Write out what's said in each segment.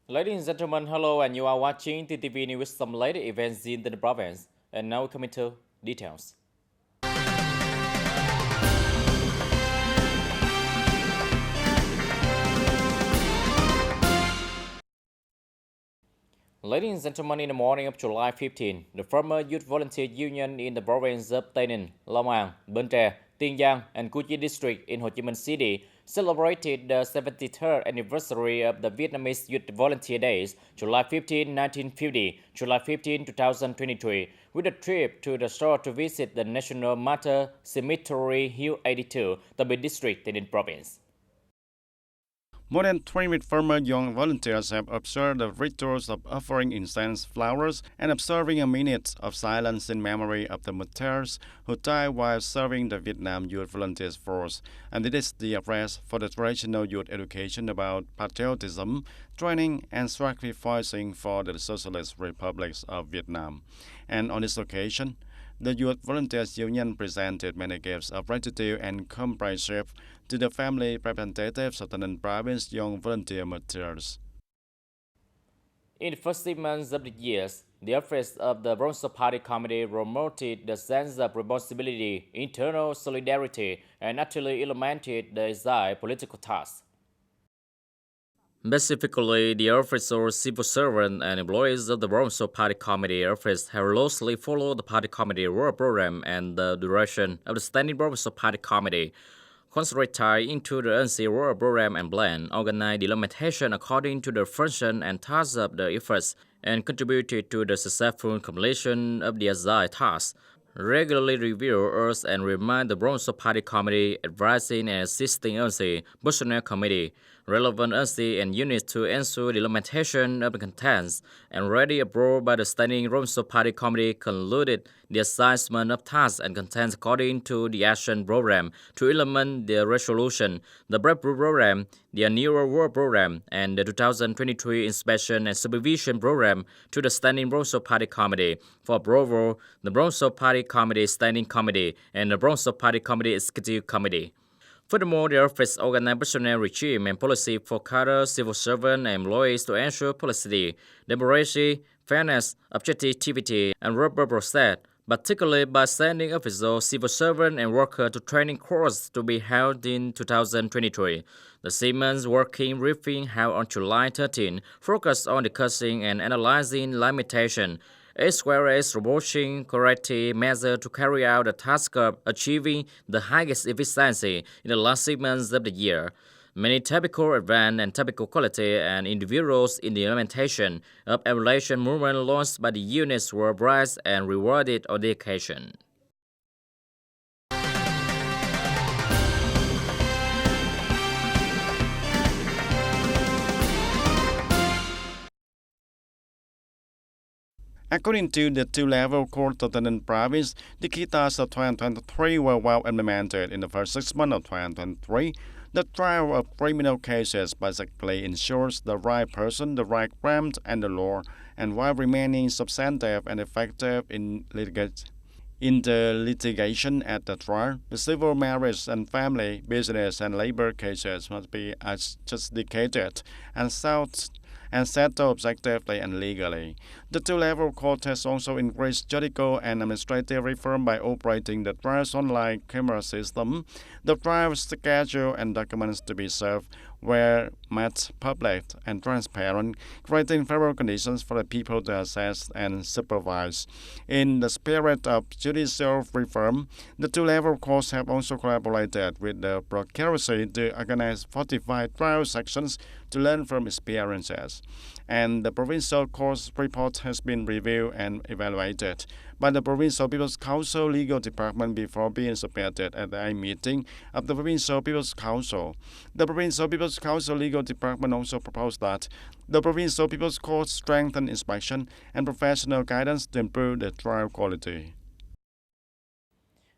Ladies and gentlemen, hello, and you are watching TTV News with some latest events in the province. And now coming to details. Ladies and gentlemen, in the morning of July 15, the former Youth Volunteer Union in the province of Tây Ninh, Long An, Bến Tre, Tiền Giang, and Củ Chi district in Ho Chi Minh City celebrated the 73rd anniversary of the Vietnamese Youth Volunteer Days, July 15, 1950, July 15, 2023, with a trip to the shore to visit the National Martyr Cemetery Hill 82, Tân district, Tây Ninh province. More than 20 former young volunteers have observed the rituals of offering incense, flowers, and observing a minute of silence in memory of the martyrs who died while serving the Vietnam Youth Volunteers Force. And it is the address for the traditional youth education about patriotism, training, and sacrificing for the Socialist Republics of Vietnam. And on this occasion, the Youth Volunteers Union presented many gifts of gratitude and companionship to the family representatives of the non-province young volunteer martyrs. In the first 6 months of the year, the office of the Bronze Party Committee promoted the sense of responsibility, internal solidarity, and actually implemented the desired political tasks. Specifically, the officers, civil servants, and employees of the Bronze Party Committee office have closely followed the party committee work program and the direction of the Standing Bronze Party Committee, concentrated into the NC work program and plan, organized the implementation according to the function and tasks of the efforts, and contributed to the successful completion of the assigned tasks. Regularly review, urge, and remind the Bronze Party Committee, advising and assisting NC Personnel Committee, relevant NC and units to ensure the implementation of the contents, and ready approved by the Standing Bronze Party Committee concluded the assignment of tasks and contents according to the action program to implement the resolution, the breakthrough program, the annual work program, and the 2023 inspection and supervision program to the Standing Bronze Party Committee for approval, the Bronze Party Committee Standing Committee, and the Bronze Party Committee Executive Committee. Furthermore, the office organized personnel regime and policy for cadre, civil servants, and employees to ensure policy, democracy, fairness, objectivity, and rubber process, particularly by sending officials, civil servants, and workers to training courses to be held in 2023. The Siemens Working Briefing held on July 13 focused on discussing and analyzing limitation, as well as proposing corrective measures to carry out the task of achieving the highest efficiency in the last 6 months of the year. Many typical events and typical quality and individuals in the implementation of evaluation movement launched by the units were prized and rewarded on the occasion. According to the two-level court of the non-province, the key tasks of 2023 were well implemented in the first 6 months of 2023. The trial of criminal cases basically ensures the right person, the right crime, and the law, and while remaining substantive and effective in the litigation at the trial, the civil marriage and family, business, and labor cases must be adjudicated and settled objectively and legally. The two-level court has also increased judicial and administrative reform by operating the trial's online camera system. The trial schedule and documents to be served were made public and transparent, creating favorable conditions for the people to assess and supervise. In the spirit of judicial reform, the two-level courts have also collaborated with the procuracy to organize 45 trial sections to learn from experiences. And the provincial court's report has been reviewed and evaluated by the Provincial People's Council Legal Department before being submitted at a meeting of the Provincial People's Council. The Provincial People's Council Legal Department also proposed that the Provincial People's Court strengthen inspection and professional guidance to improve the trial quality.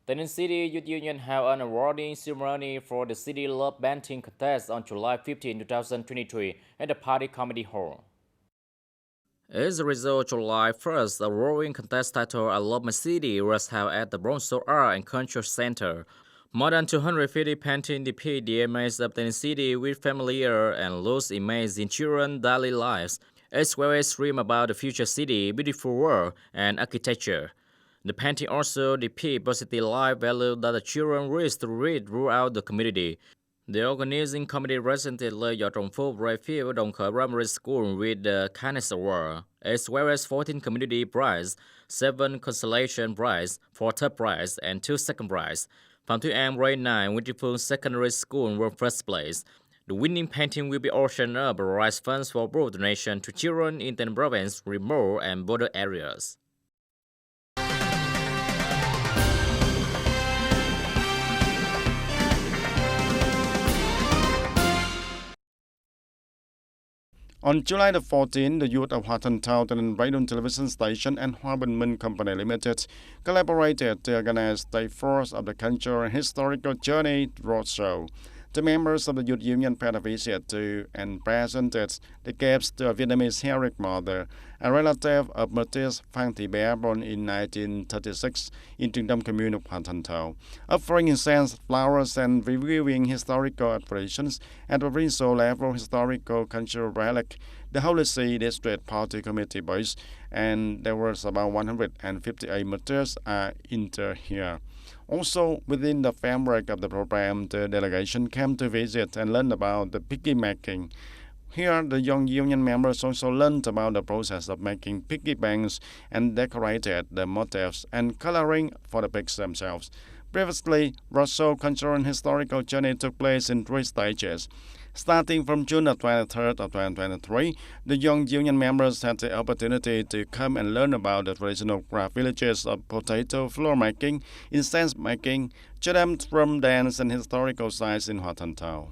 The Ninh City Youth Union held an awarding ceremony for the City Love Painting Contest on July 15, 2023 at the Party Committee Hall. As a result, July 1st, a rowing contest titled I Love My City was held at the Bronzo Art and Culture Center. More than 250 paintings depict the image of the city with familiar and loose images in children's daily lives, as well as dream about the future city, beautiful world, and architecture. The painting also depict positive life values that the children wish to read throughout the community. The organizing committee presented Le Do Trồng Phúc Redfield Đồng Khởi Primary School with the Kindness Award, as well as 14 community prizes, 7 consolation prizes, 4 third prize, and 2 second prize. Phạm Thúy An grade 9 Winterpool Secondary School were first place. The winning painting will be auctioned up and raise funds for broad donation to children in the province, remote and border areas. On July the 14th, the youth of Hoa Thanh Town and Radio Television Station and Hoa Bình Minh Company Limited collaborated to organize the Force of the Cultural and Historical Journey Roadshow. The members of the Youth Union paid a visit to and presented the gifts to a Vietnamese heroic mother, a relative of Matthias Phan Thị Bé, born in 1936 in Trung Commune of Hoa Thanh Town, offering incense, flowers, and reviewing historical operations at a provincial-level historical cultural relic. The Holy See District Party Committee base, and there was about 158 martyrs are interred here. Also, within the framework of the program, the delegation came to visit and learn about the piggy making. Here, the young union members also learned about the process of making piggy banks and decorated the motifs and coloring for the pigs themselves. Previously, Roadshow Cultural and Historical Journey took place in 3 stages. Starting from June 23rd of 2023, the young union members had the opportunity to come and learn about the traditional craft villages of potato flour making, incense making, jadam drum dance, and historical sites in Hoa Thanh Town.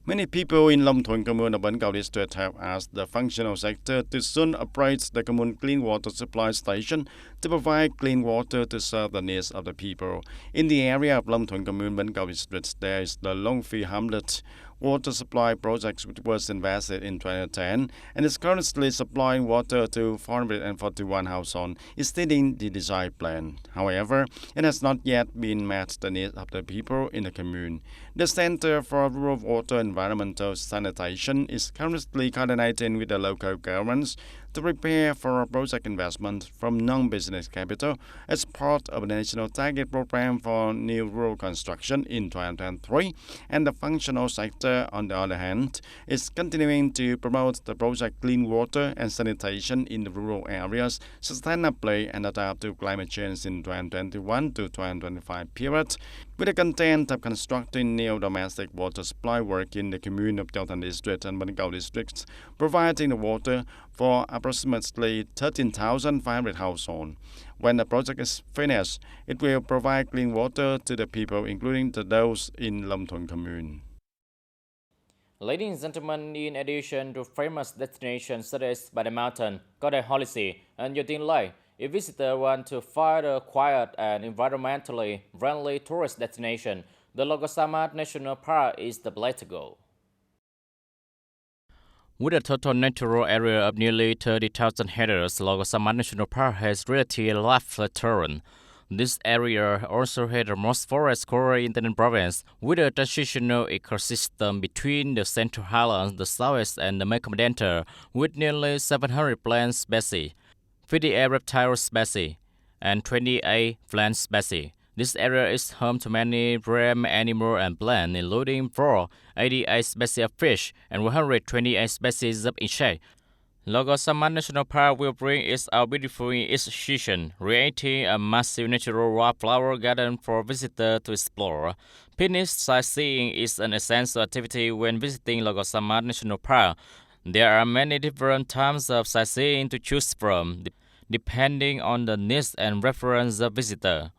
Many people in Long Thuận Commune of Bến Cầu District have asked the functional sector to soon operate the commune clean water supply station to provide clean water to serve the needs of the people. In the area of Long Thuận Commune, Bến Cầu District, there is the Long Phi Hamlet water supply project, which was invested in 2010 and is currently supplying water to 441 households, exceeding the desired plan. However, it has not yet been met the needs of the people in the commune. The Center for Rural Water Environmental Sanitation is currently coordinating with the local governments to prepare for a project investment from non-business capital as part of the National Target Program for New Rural Construction in 2023, and the functional sector, on the other hand, is continuing to promote the project clean water and sanitation in the rural areas sustainably and adapt to climate change in 2021 to 2025 period, with the content of constructing new domestic water supply work in the commune of Châu Thành District and Bến Cầu districts, providing the water for approximately 13,500 households. When the project is finished, it will provide clean water to the people, including those in Long Thuận Commune. Ladies and gentlemen, in addition to famous destinations such as by the mountain, Godai Holy See, and Yotin Lake, if visitors want to find a quiet and environmentally friendly tourist destination, the Logo Samad National Park is the place to go. With a total natural area of nearly 30,000 hectares, Logo Samad National Park has relatively flat terrain. This area also has the most forest cover in the province, with a transitional ecosystem between the Central Highlands, the Southwest, and the Mekong Delta, with nearly 700 plant species, 58 reptile species, and 28 plant species. This area is home to many rare animals and plants, including 88 species of fish and 128 species of insects. Logo Samad National Park will bring its out beautiful institution, creating a massive natural wildflower garden for visitors to explore. Picnic sightseeing is an essential activity when visiting Logo Samad National Park. There are many different types of sightseeing to choose from, depending on the needs and preference of visitor.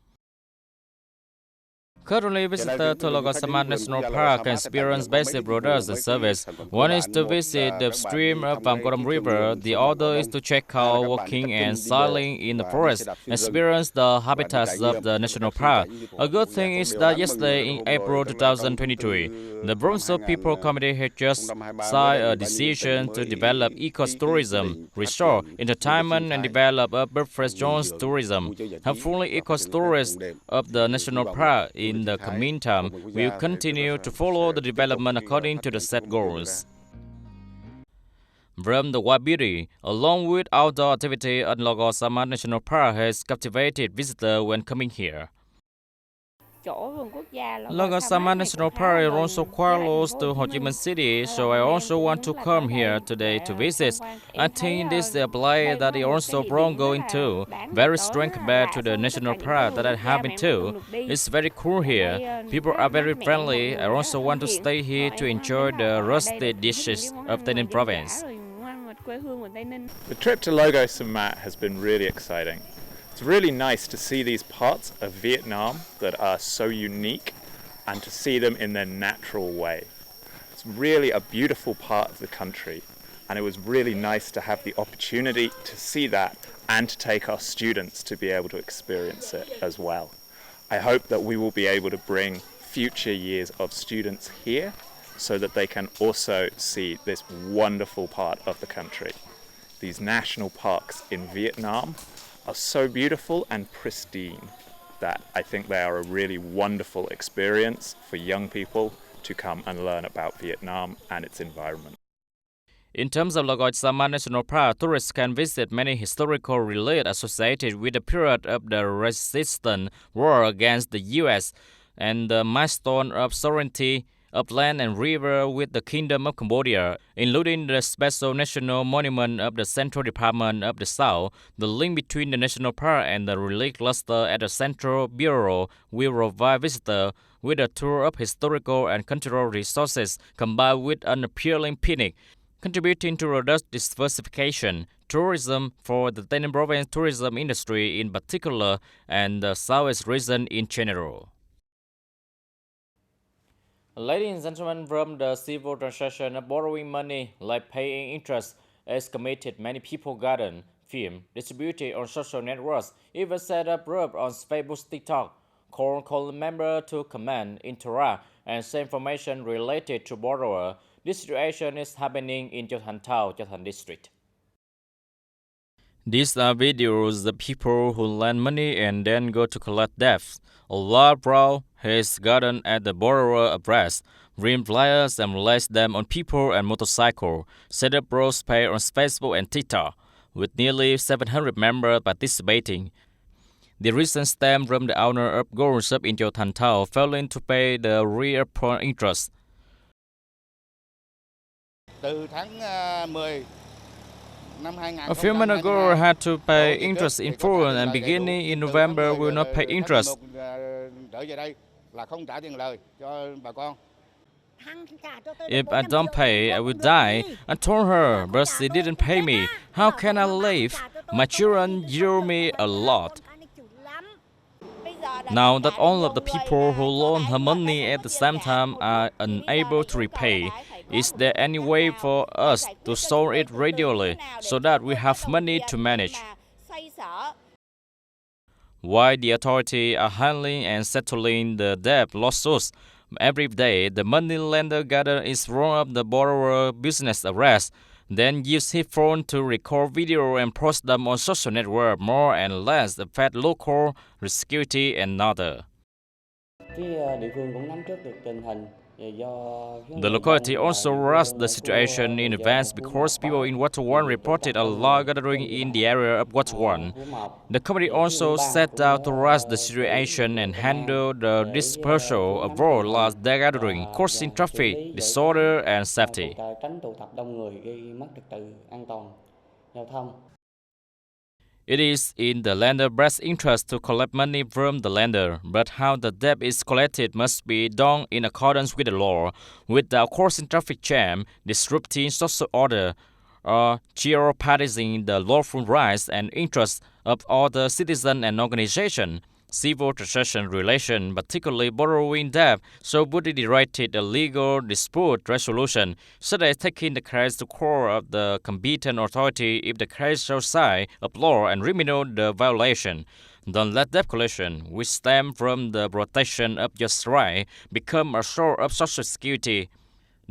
Currently, visitors to Logosama National Park can experience basic products and service. One is to visit the upstream of Bangkoram River. The other is to check out walking and sailing in the forest, experience the habitats of the national park. A good thing is that yesterday, in April 2023, the Bromso People Committee had just signed a decision to develop ecotourism, restore entertainment, and develop a breakfast zones tourism. Hopefully, eco-tourists of the national park in the meantime will continue to follow the development according to the set goals. From the wild beauty, along with outdoor activity at Logosama National Park has captivated visitors when coming here. Logosama National Park is also quite close to Ho Chi Minh City, so I also want to come here today to visit. I think this is a place that is also wrong going to, very strange compared to the national park that I have been to. It's very cool here. People are very friendly. I also want to stay here to enjoy the rustic dishes of Tây Ninh province. The trip to Logo Samat has been really exciting. It's really nice to see these parts of Vietnam that are so unique and to see them in their natural way. It's really a beautiful part of the country, and it was really nice to have the opportunity to see that and to take our students to be able to experience it as well. I hope that we will be able to bring future years of students here so that they can also see this wonderful part of the country. These national parks in Vietnam are so beautiful and pristine that I think they are a really wonderful experience for young people to come and learn about Vietnam and its environment. In terms of Logosama National Park, tourists can visit many historical relics associated with the period of the resistance war against the U.S. and the milestone of sovereignty of land and river with the Kingdom of Cambodia, including the special national monument of the Central Department of the South. The link between the national park and the relic cluster at the Central Bureau will provide visitors with a tour of historical and cultural resources combined with an appealing picnic, contributing to robust diversification, tourism for the Tây Ninh province tourism industry in particular and the Southwest region in general. Ladies and gentlemen, from the civil transaction of borrowing money like paying interest is committed, many people garden, film, distributed on social networks, even set up groups on Facebook, TikTok, call member to comment, interact, and share information related to borrower. This situation is happening in Chau Than Town, Chau Than district. These are videos of people who lend money and then go to collect debts. A large crowd has gathered at the borrower address, ring flyers and release them on people and motorcycle, set up bros pay on Facebook and TikTok, with nearly 700 members participating. The reason stemmed from the owner of gold shop in Chau Than Town failing to pay the real upfront interest. A few months ago, I had to pay interest in full, and beginning in November, will not pay interest. If I don't pay, I will die. I told her, but she didn't pay me. How can I live? My children owe me a lot. Now that all of the people who loan her money at the same time are unable to repay, is there any way for us to solve it regularly so that we have money to manage? While the authorities are handling and settling the debt lawsuits, every day the money lender gathers its roll up the borrower business arrest, then use his phone to record video and post them on social network, more and less affect local security and other. The locality also rushed the situation in advance because people in Water One reported a large gathering in the area of Water One. The committee also set out to rush the situation and handle the dispersal of all large gathering, causing traffic, disorder, and safety. It is in the lender's best interest to collect money from the lender, but how the debt is collected must be done in accordance with the law, without causing traffic jam, disrupting social order, or jeopardizing the lawful rights and interests of other citizens and organizations. civil transaction relation, particularly borrowing debt, so would be directed a legal dispute resolution, such as taking the case to court of the competent authority if the case outside of law and remedial the violation. Don't let debt collection, which stem from the protection of just right, become a source of social security.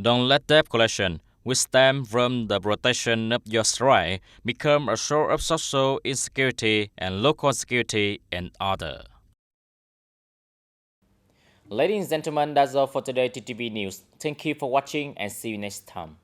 Don't let debt collection, which stem from the protection of your right, become a source of social insecurity and local security and other. Ladies and gentlemen, that's all for today TTV News. Thank you for watching and see you next time.